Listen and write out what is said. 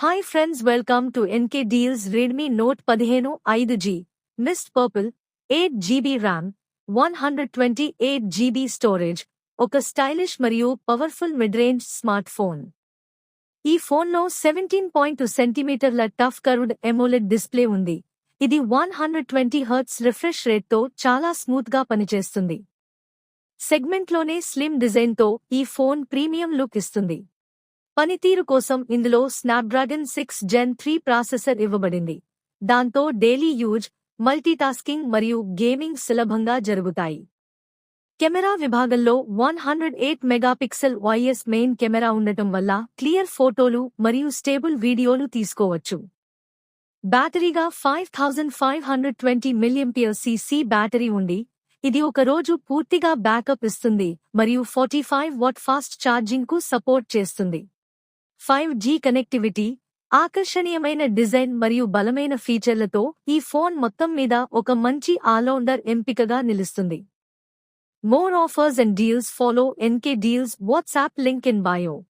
Hi friends, welcome to NK Deals Redmi Note 15 5G Mist Purple 8GB RAM 128GB storage ఒక stylish మరియు powerful mid-range smart phone. ఈ ఫోన్లో 17.2 సెంటీమీటర్ల tough curved AMOLED display ఉంది. ఇది 120 hertz refresh రేట్తో చాలా స్మూత్గా పనిచేస్తుంది. సెగ్మెంట్లోనే స్లిమ్ డిజైన్తో ఈ ఫోన్ ప్రీమియం లుక్ ఇస్తుంది. పనితీరు కోసం ఇందులో స్నాప్డ్రాగన్ 6 Gen 3 ప్రాసెసర్ ఇవ్వబడింది. దాంతో డైలీ యూజ్, మల్టీటాస్కింగ్ మరియు గేమింగ్ సులభంగా జరుగుతాయి. కెమెరా విభాగంలో 108 మెగాపిక్సెల్ OIS మెయిన్ కెమెరా ఉండటం వల్ల క్లియర్ ఫోటోలు మరియు స్టేబుల్ వీడియోలు తీసుకోవచ్చు. బ్యాటరీగా 5520 mAh బ్యాటరీ ఉంది. ఇది ఒక రోజు పూర్తిగా బ్యాకప్ ఇస్తుంది మరియు 45W ఫాస్ట్ ఛార్జింగ్కు సపోర్ట్ చేస్తుంది. 5G కనెక్టివిటీ, ఆకర్షణీయమైన డిజైన్ మరియు బలమైన ఫీచర్లతో ఈ ఫోన్ మొత్తం మీద ఒక మంచి ఆల్రౌండర్ ఎంపికగా నిలుస్తుంది. More offers and deals follow NK Deals WhatsApp link in bio.